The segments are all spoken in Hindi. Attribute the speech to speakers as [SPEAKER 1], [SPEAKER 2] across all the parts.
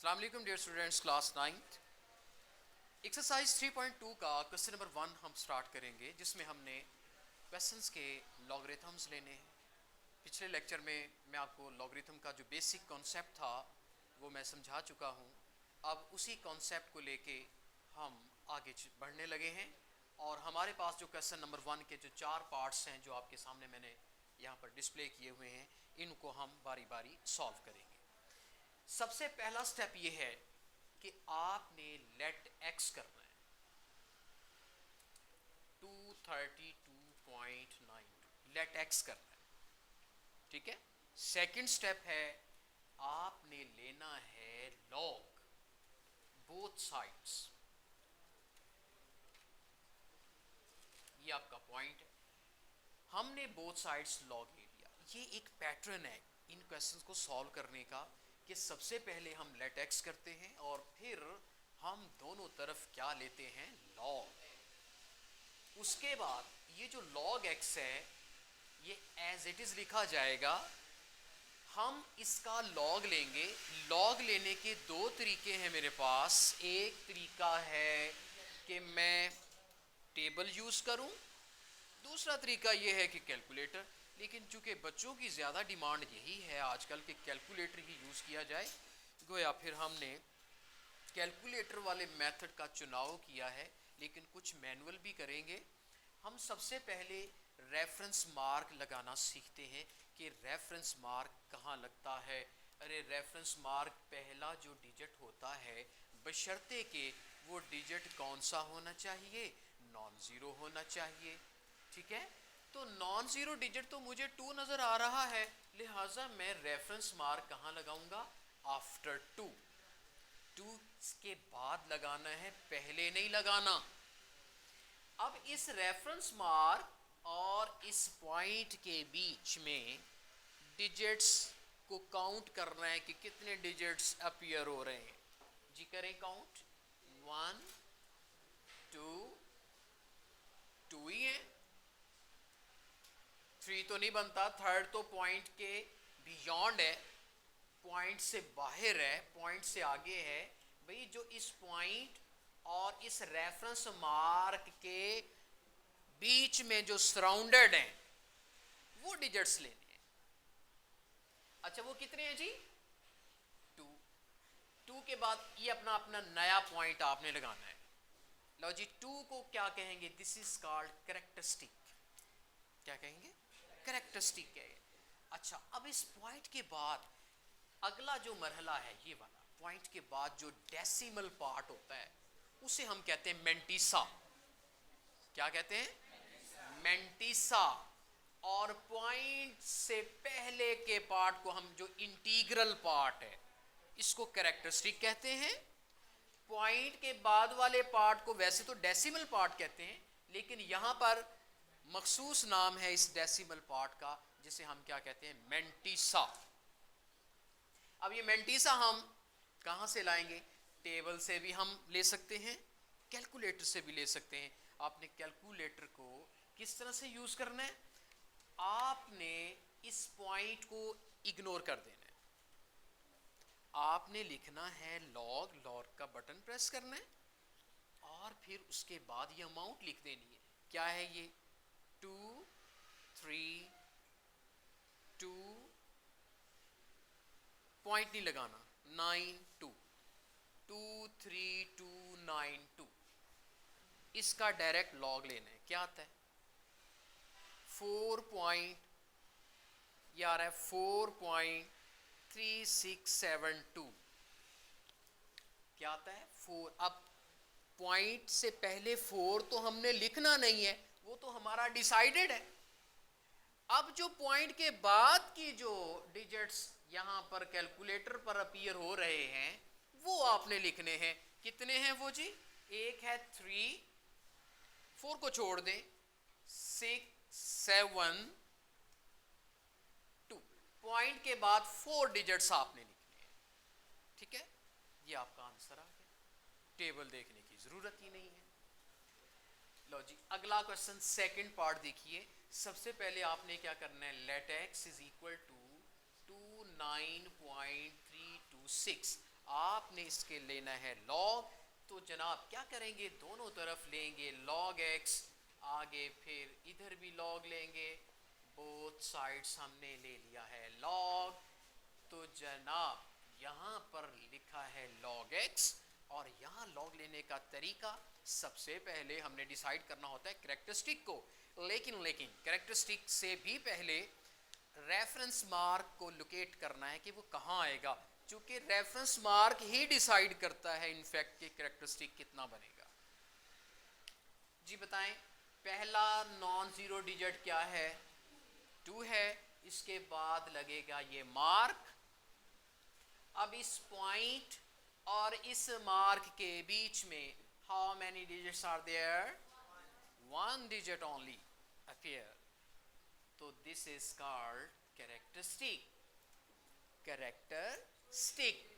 [SPEAKER 1] अस्सलाम वालेकुम dear students, class 9th exercise 3.2 का क्वेश्चन नंबर 1 हम स्टार्ट करेंगे, जिसमें हमने क्वेश्चंस के लॉगरिथम्स लेने हैं। पिछले लेक्चर में मैं आपको लॉगरिथम का जो बेसिक कॉन्सेप्ट था वो मैं समझा चुका हूँ। अब उसी कॉन्सेप्ट को लेके हम आगे बढ़ने लगे हैं और हमारे पास जो क्वेश्चन नंबर 1 के जो 4 पार्ट्स हैं जो आपके सामने मैंने यहाँ पर डिस्प्ले किए हुए हैं, इनको हम बारी बारी सॉल्व करेंगे। सबसे पहला स्टेप ये है कि आपने लेट एक्स करना है 232.9 लेट एक्स करना है, ठीक है। सेकंड स्टेप है आपने लेना है लॉग बोथ साइड्स, ये आपका पॉइंट है। हमने बोथ साइड्स लॉग ले लिया। ये एक पैटर्न है इन क्वेश्चंस को सॉल्व करने का कि सबसे पहले हम लेट एक्स करते हैं और फिर हम दोनों तरफ क्या लेते हैं, लॉग। उसके बाद ये जो लॉग एक्स है ये एज इट इज लिखा जाएगा। हम इसका लॉग लेंगे। लॉग लेने के दो तरीके हैं मेरे पास। एक तरीका है कि मैं टेबल यूज करूं, दूसरा तरीका ये है कि कैलकुलेटर। लेकिन चूंकि बच्चों की ज़्यादा डिमांड यही है आजकल कि कैलकुलेटर ही यूज़ किया जाए, गोया फिर हमने कैलकुलेटर वाले मेथड का चुनाव किया है, लेकिन कुछ मैनुअल भी करेंगे। हम सबसे पहले रेफरेंस मार्क लगाना सीखते हैं कि रेफरेंस मार्क कहाँ लगता है। अरे रेफरेंस मार्क पहला जो डिजिट होता है, बशर्ते कि वो डिजिट कौन सा होना चाहिए, नॉन ज़ीरो होना चाहिए, ठीक है। तो नॉन ज़ीरो डिजिट तो मुझे 2 नज़र आ रहा है, लिहाजा मैं रेफरेंस मार्क कहाँ लगाऊंगा, आफ्टर 2 के बाद लगाना है, पहले नहीं लगाना। अब इस रेफरेंस मार्क और इस पॉइंट के बीच में डिजिट्स को काउंट करना है कि कितने डिजिट्स अपीयर हो रहे हैं। जी करें काउंट, 1 2 ही है, 3 तो नहीं बनता, थर्ड तो पॉइंट के बियॉन्ड है, पॉइंट से बाहर है, पॉइंट से आगे है। भाई जो इस पॉइंट और इस रेफरेंस मार्क के बीच में जो सराउंडेड हैं वो डिजिट्स लेने हैं। अच्छा वो कितने हैं जी, 2 के बाद ये अपना अपना नया पॉइंट आपने लगाना है। लो जी, 2 को क्या कहेंगे, दिस इज कॉल्ड कैरेक्टरिस्टिक। क्या कहेंगे, कैरेक्टरिस्टिक है। अच्छा अब इस पॉइंट के बाद अगला जो मरहला है, ये वाला पॉइंट के बाद जो डेसिमल पार्ट होता है उसे हम कहते हैं मेंटिसा। क्या कहते हैं, मेंटिसा। और पॉइंट से पहले के पार्ट को हम जो इंटीग्रल पार्ट है इसको कैरेक्टरिस्टिक कहते हैं। पॉइंट के बाद वाले पार्ट को वैसे तो डेसिमल पार्ट कहते हैं, लेकिन यहां पर मखसूस नाम है इस डेसिमल पार्ट का, जिसे हम क्या कहते हैं, मेंटिसा। अब ये मेंटिसा हम कहां से लाएंगे, टेबल से भी हम ले सकते हैं, कैलकुलेटर से भी ले सकते हैं। आपने कैलकुलेटर को किस तरह से यूज करना है, आपने इस पॉइंट को इग्नोर कर देना है। आपने लिखना है लॉग, लॉग का बटन प्रेस करना है और फिर उसके बाद ये अमाउंट लिख देनी है। क्या है ये, 2 3 2 पॉइंट नहीं लगाना, 9 2 2 3 2 9 2। इसका डायरेक्ट लॉग लेना है। क्या आता है, 4 पॉइंट, यार है 4.3672। क्या आता है, 4। अब पॉइंट से पहले 4 तो हमने लिखना नहीं है, वो तो हमारा डिसाइडेड है। अब जो पॉइंट के बाद की जो डिजिट्स यहां पर कैलकुलेटर पर अपीयर हो रहे हैं वो आपने लिखने हैं। कितने हैं वो जी, एक है 3, 4 को छोड़ दें, 6 7 2। पॉइंट के बाद 4 डिजिट्स आपने लिखने हैं, ठीक है। ये आपका आंसर आ गया, टेबल देखने की जरूरत ही नहीं है। लो जी, अगला क्वेश्चन सेकंड पार्ट देखिए। सबसे पहले आपने क्या करना है, let x is equal to 29.326। आपने इसके लेना है लॉग। तो जनाब क्या करेंगे, दोनों तरफ लेंगे लॉग एक्स, आगे फिर इधर भी लॉग लेंगे, बोथ साइड्स हमने ले लिया है लॉग। तो जनाब यहाँ पर लिखा है log x, और यहाँ log लेने का तरीका सबसे पहले हमने डिसाइड करना होता है कैरेक्टरिस्टिक को, लेकिन कैरेक्टरिस्टिक से भी पहले रेफरेंस मार्क को लोकेट करना है कि वो कहाँ आएगा, क्योंकि रेफरेंस मार्क ही डिसाइड करता है इनफैक्ट कि कैरेक्टरिस्टिक कितना बनेगा। जी बताएं, पहला नॉन जीरो डिजिट क्या है, 2 है, इसके बाद लगेगा ये मार्क। अब इस पॉइंट और इस मार्क के बीच में how many digits are there, 1 digit only appear, तो this is called characteristic. Characteristic.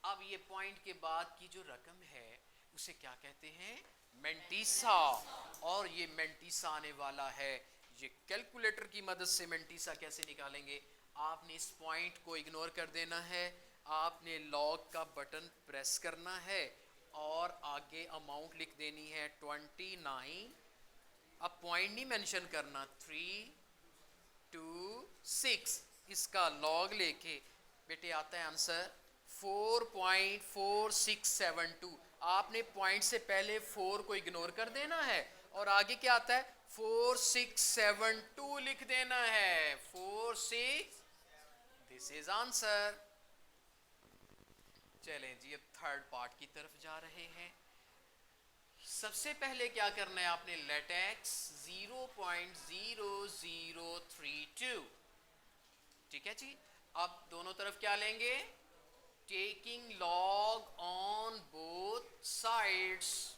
[SPEAKER 1] अब ये पॉइंट के बाद की जो रकम है उसे क्या कहते हैं, मेंटीसा, और ये मेंटीसा आने वाला है। ये कैलकुलेटर की मदद से मेंटीसा कैसे निकालेंगे, आपने इस पॉइंट को इग्नोर कर देना है, आपने लॉग का बटन प्रेस करना है और आगे अमाउंट लिख देनी है 29। अब पॉइंट नहीं मेंशन करना, 3 2 6, इसका लॉग लेके बेटे आता है आंसर 4.4672। आपने पॉइंट से पहले 4 को इग्नोर कर देना है और आगे क्या आता है 4672 लिख देना है, 46, दिस इज आंसर। चलें जी, अब थर्ड पार्ट की तरफ जा रहे हैं। सबसे पहले क्या करना है आपने, लेट एक्स 0.0032, ठीक है जी। अब दोनों तरफ क्या लेंगे, taking log on both sides,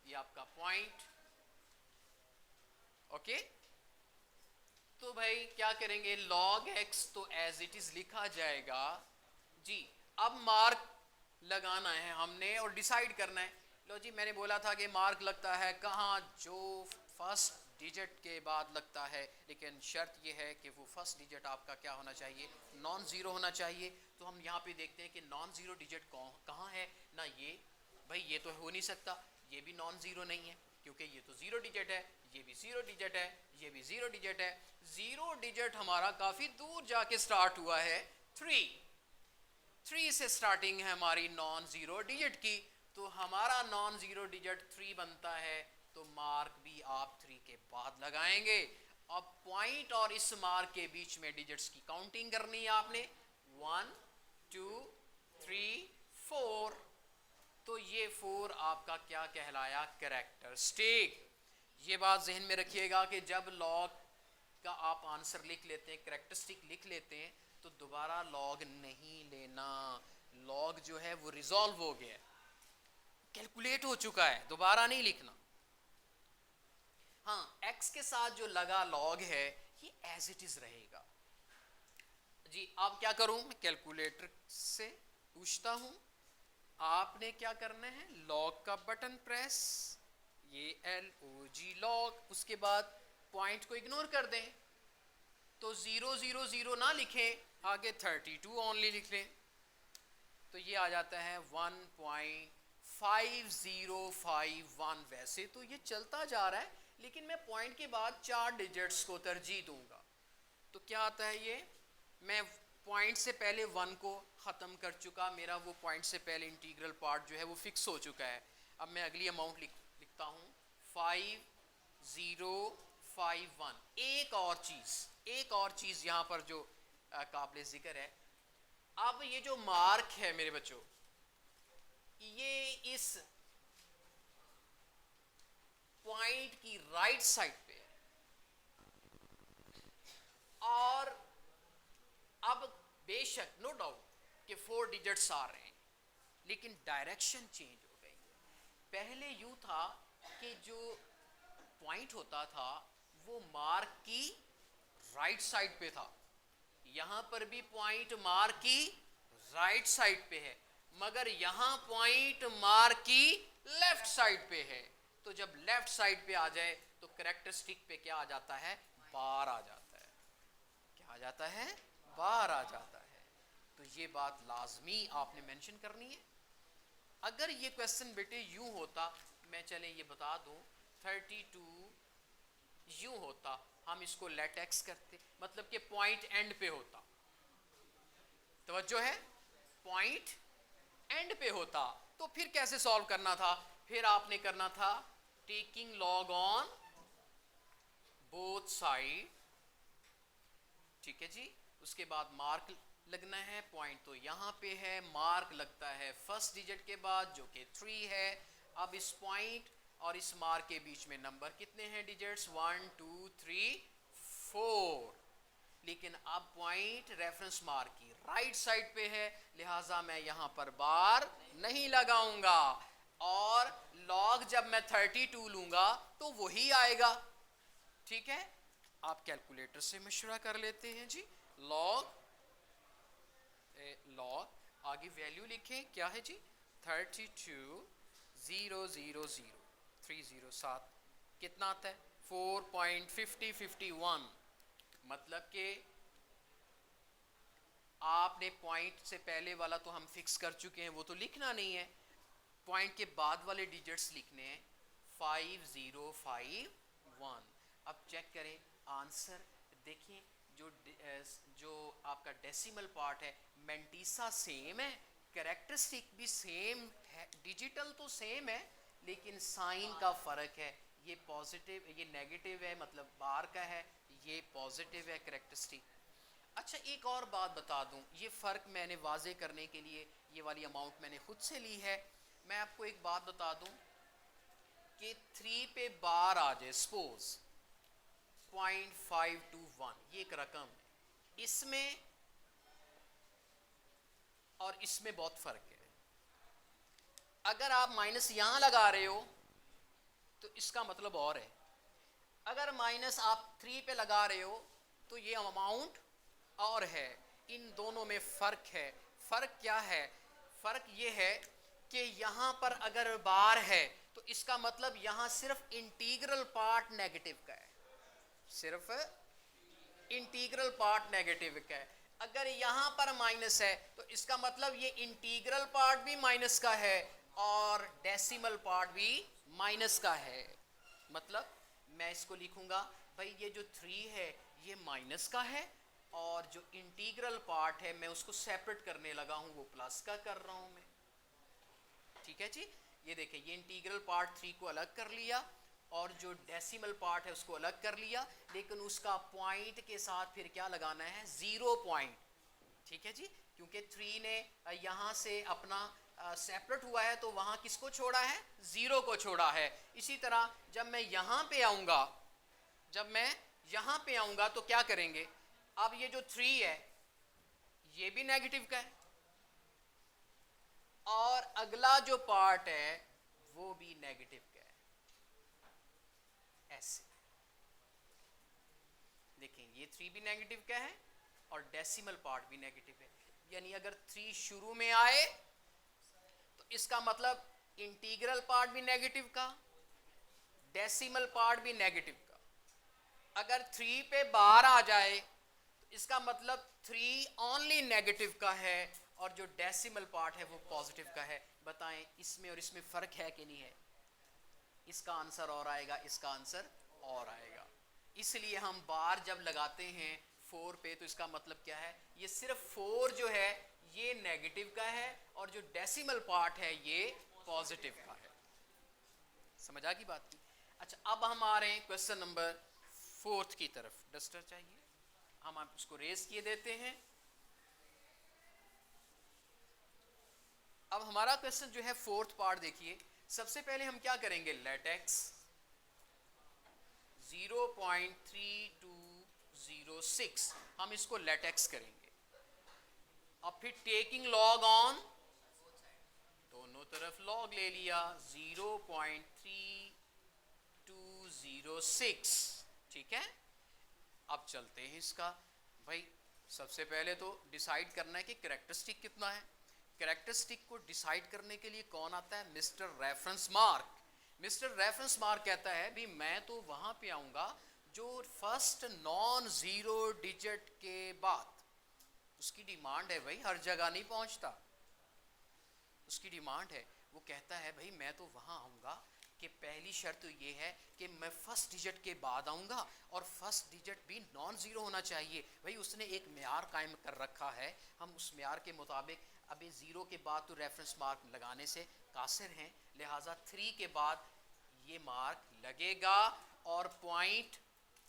[SPEAKER 1] ये आपका पॉइंट, ओके। तो भाई क्या करेंगे, log x तो एज इट इज लिखा जाएगा जी। अब मार्क लगाना है हमने और डिसाइड करना है। लो जी, मैंने बोला था कि मार्क लगता है कहाँ, जो फर्स्ट डिजिट के बाद लगता है, लेकिन शर्त यह है कि वो फर्स्ट डिजिट आपका क्या होना चाहिए, नॉन ज़ीरो होना चाहिए। तो हम यहाँ पे देखते हैं कि नॉन ज़ीरो डिजिट कहाँ है ना, ये भाई ये तो हो नहीं सकता, ये भी नॉन ज़ीरो नहीं है क्योंकि ये तो ज़ीरो डिजिट है, ये भी ज़ीरो डिजिट है, ये भी ज़ीरो डिजिट है। ज़ीरो डिजिट हमारा काफ़ी दूर जाके स्टार्ट हुआ है, 3 से स्टार्टिंग है हमारी नॉन ज़ीरो डिजिट की, तो हमारा नॉन ज़ीरो डिजिट 3 बनता है, तो मार्क भी आप 3 के बाद लगाएंगे। अब पॉइंट और इस मार्क के बीच में डिजिट्स की काउंटिंग करनी है आपने, 1 2 3 4, तो ये 4 आपका क्या कहलाया, कैरेक्टरिस्टिक। ये बात जहन में रखिएगा कि जब लॉग का आप आंसर लिख लेते हैं, कैरेक्टरिस्टिक लिख लेते हैं, तो दोबारा लॉग नहीं लेना। लॉग जो है वो रिजॉल्व हो गया, कैलकुलेट हो चुका है, दोबारा नहीं लिखना। हाँ, x के साथ जो लगा लॉग है ये एज इट इज रहेगा जी। अब क्या करूं मैं, कैलकुलेटर से पूछता हूं, आपने क्या करना है, लॉग का बटन प्रेस, ये LOG लॉग, उसके बाद पॉइंट को इग्नोर कर दें, तो 000 ना लिखें, आगे 32 ओनली लिख लें, तो ये आ जाता है 1.5051। वैसे तो ये चलता जा रहा है, लेकिन मैं पॉइंट के बाद 4 डिजिट्स को तरजीह दूंगा, तो क्या आता है ये, मैं पॉइंट से पहले 1 को ख़त्म कर चुका, मेरा वो पॉइंट से पहले इंटीग्रल पार्ट जो है वो फिक्स हो चुका है। अब मैं अगली अमाउंट लिखता हूँ 5051। एक और चीज़ यहाँ पर जो काबिल ज़िक्र है, अब ये जो मार्क है मेरे बच्चों, ये इस पॉइंट की राइट साइड पे है, और अब बेशक नो डाउट कि 4 डिजिट्स आ रहे हैं, लेकिन डायरेक्शन चेंज हो गई है। पहले यूं था कि जो पॉइंट होता था वो मार्क की राइट साइड पे था, यहां पर भी पॉइंट मार्क की राइट साइड पे है, मगर यहां पॉइंट मार्क की लेफ्ट साइड पे है। तो जब लेफ्ट साइड पे आ जाए तो कैरेक्टरिस्टिक पे क्या आ जाता है, बार आ जाता है। क्या आ जाता है, बार आ जाता है। तो ये बात लाजमी आपने मेंशन करनी है। अगर ये क्वेश्चन बेटे यूं होता, मैं चले ये बता दूं 32 यूं होता, हम इसको लेट एक्स करते, मतलब कि पॉइंट एंड पे होता, तवज्जो है, पॉइंट एंड पे होता, तो फिर कैसे सॉल्व करना था? फिर आपने करना था taking log on both side, ठीक है जी। उसके बाद मार्क लगना है, पॉइंट तो यहाँ पे है, मार्क लगता है फर्स्ट डिजिट के बाद जो कि 3 है। अब इस पॉइंट और इस मार्क के बीच में नंबर कितने हैं डिजिट्स? 1 2 3 4। लेकिन अब पॉइंट रेफरेंस मार्क की राइट साइड पे है, लिहाजा मैं यहाँ पर बार नहीं लगाऊंगा, और लॉग जब मैं 32 लूंगा तो वही आएगा, ठीक है। आप कैलकुलेटर से मशवरा कर लेते हैं जी। लॉग लॉग आगे वैल्यू लिखें, क्या है जी? 32,000,307 कितना आता है? 4.5051। मतलब कि आपने पॉइंट से पहले वाला तो हम फिक्स कर चुके हैं, वो तो लिखना नहीं है, पॉइंट के बाद वाले डिजिट्स लिखने हैं 5051। अब चेक करें आंसर, देखिए जो आपका डेसिमल पार्ट है मेंटीसा सेम है, कैरेक्टरिस्टिक भी सेम है, डिजिटल तो सेम है, लेकिन साइन का फ़र्क है, ये पॉजिटिव ये नेगेटिव है, मतलब बार का है, ये पॉजिटिव है कैरेक्टरिस्टिक। अच्छा एक और बात बता दूं, ये फ़र्क मैंने वाजे करने के लिए ये वाली अमाउंट मैंने खुद से ली है। मैं आपको एक बात बता दूं कि 3 पे बार आ जाए, सपोज 0.521, ये एक रकम है, इसमें और इसमें बहुत फ़र्क है। अगर आप माइनस यहाँ लगा रहे हो तो इसका मतलब और है, अगर माइनस आप 3 पे लगा रहे हो तो ये अमाउंट और है, इन दोनों में फ़र्क है। फ़र्क क्या है? फ़र्क ये है कि यहाँ पर अगर बार है तो इसका मतलब यहाँ सिर्फ इंटीग्रल पार्ट नेगेटिव का है, सिर्फ इंटीग्रल पार्ट नेगेटिव का है। अगर यहाँ पर माइनस है तो इसका मतलब ये इंटीग्रल पार्ट भी माइनस का है और डेसिमल पार्ट भी माइनस का है। मतलब मैं इसको लिखूंगा भाई ये जो 3 है ये माइनस का है, और जो इंटीग्रल पार्ट है मैं उसको सेपरेट करने लगा हूँ, वो प्लस का कर रहा हूँ मैं, ठीक है जी। ये देखिए ये इंटीग्रल पार्ट 3 को अलग कर लिया और जो डेसिमल पार्ट है उसको अलग कर लिया, लेकिन उसका पॉइंट के साथ फिर क्या लगाना है? 0 पॉइंट, ठीक है जी, क्योंकि 3 ने यहाँ से अपना सेपरेट हुआ है तो वहाँ किसको छोड़ा है? 0 को छोड़ा है। इसी तरह जब मैं यहाँ पे आऊँगा, जब मैं यहाँ पे आऊँगा तो क्या करेंगे? अब ये जो 3 है ये भी नेगेटिव का है, और अगला जो पार्ट है वो भी नेगेटिव का है। ऐसे देखें ये 3 भी नेगेटिव का है और डेसिमल पार्ट भी नेगेटिव है, यानी अगर 3 शुरू में आए तो इसका मतलब इंटीग्रल पार्ट भी नेगेटिव का, डेसिमल पार्ट भी नेगेटिव का। अगर 3 पे बार आ जाए तो इसका मतलब 3 ओनली नेगेटिव का है और जो डेसिमल पार्ट है वो पॉजिटिव का है। बताएं इसमें और इसमें फ़र्क है कि नहीं है? इसका आंसर और आएगा, इसका आंसर और आएगा। इसलिए हम बार जब लगाते हैं 4 पे तो इसका मतलब क्या है? ये सिर्फ 4 जो है ये नेगेटिव का है और जो डेसिमल पार्ट है ये पॉजिटिव का है। समझ आ गई बात की? अच्छा अब हम आ रहे हैं क्वेश्चन नंबर 4 की तरफ। डस्टर चाहिए, हम आप उसको रेज किए देते हैं। अब हमारा क्वेश्चन जो है 4th पार्ट देखिए। सबसे पहले हम क्या करेंगे? लेट एक्स 0.3206 हम इसको लेट एक्स करेंगे। अब फिर टेकिंग लॉग ऑन, दोनों तरफ लॉग ले लिया 0.3206, ठीक है। अब चलते हैं इसका। भाई सबसे पहले तो डिसाइड करना है कि कैरेक्टरिस्टिक कितना है। कैरेक्टरिस्टिक को डिसाइड करने के लिए कौन आता है? Mister reference mark. Mister reference mark कहता है भी मैं तो वहां पे आऊंगा जो फर्स्ट नॉन जीरो डिजिट के बाद, उसकी डिमांड है भाई, हर जगह नहीं पहुंचता, उसकी डिमांड है। वो कहता है भाई मैं तो वहां आऊंगा कि पहली शर्त तो ये है कि मैं फर्स्ट डिजिट के बाद आऊंगा और फर्स्ट डिजिट भी नॉन ज़ीरो होना चाहिए। भाई उसने एक म्यार कायम कर रखा है, हम उस म्यार के मुताबिक अभी ज़ीरो के बाद तो रेफरेंस मार्क लगाने से कासिर हैं, लिहाजा 3 के बाद ये मार्क लगेगा और पॉइंट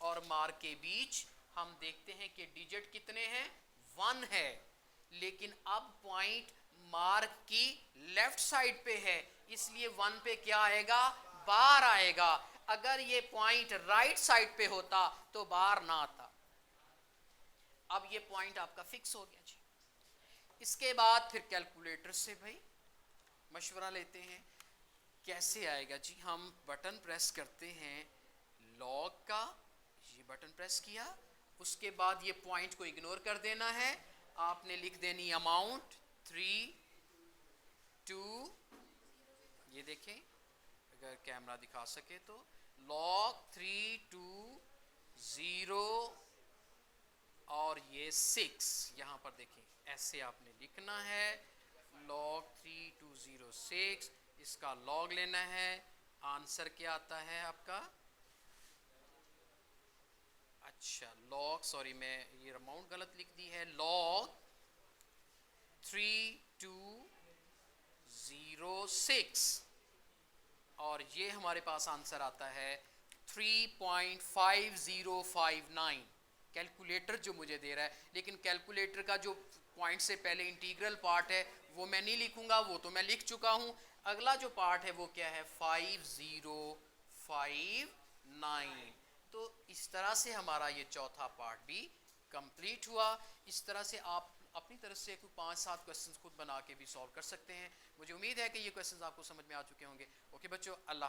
[SPEAKER 1] और मार्क के बीच हम देखते हैं कि डिजिट कितने हैं, 1 है, लेकिन अब पॉइंट मार्क की लेफ्ट साइड पे है, इसलिए 1 पे क्या आएगा, बार आएगा। अगर ये पॉइंट राइट साइड पे होता तो बार ना आता। अब ये पॉइंट आपका फिक्स हो गया जी। इसके बाद फिर कैलकुलेटर से भाई मशवरा लेते हैं कैसे आएगा जी। हम बटन प्रेस करते हैं लॉग का, ये बटन प्रेस किया, उसके बाद ये पॉइंट को इग्नोर कर देना है, आपने लिख देनी अमाउंट 3 2, ये देखें अगर कैमरा दिखा सके तो, log 3 2 0 और ये 6, यहाँ पर देखें ऐसे आपने लिखना है log 3 2 0 6, इसका log लेना है। आंसर क्या आता है आपका, अच्छा log, सॉरी मैं ये अमाउंट गलत लिख दी है, log 3 2 0 6 और ये हमारे पास आंसर आता है 3.5059। कैलकुलेटर जो मुझे दे रहा है, लेकिन कैलकुलेटर का जो पॉइंट से पहले इंटीग्रल पार्ट है वो मैं नहीं लिखूंगा, वो तो मैं लिख चुका हूं। अगला जो पार्ट है वो क्या है, 5059। तो इस तरह से हमारा ये चौथा पार्ट भी कंप्लीट हुआ। इस तरह से आप अपनी तरफ से कोई 5-7 क्वेश्चंस खुद बना के भी सॉल्व कर सकते हैं। मुझे उम्मीद है कि ये क्वेश्चंस आपको समझ में आ चुके होंगे। ओके बच्चों, अल्लाह।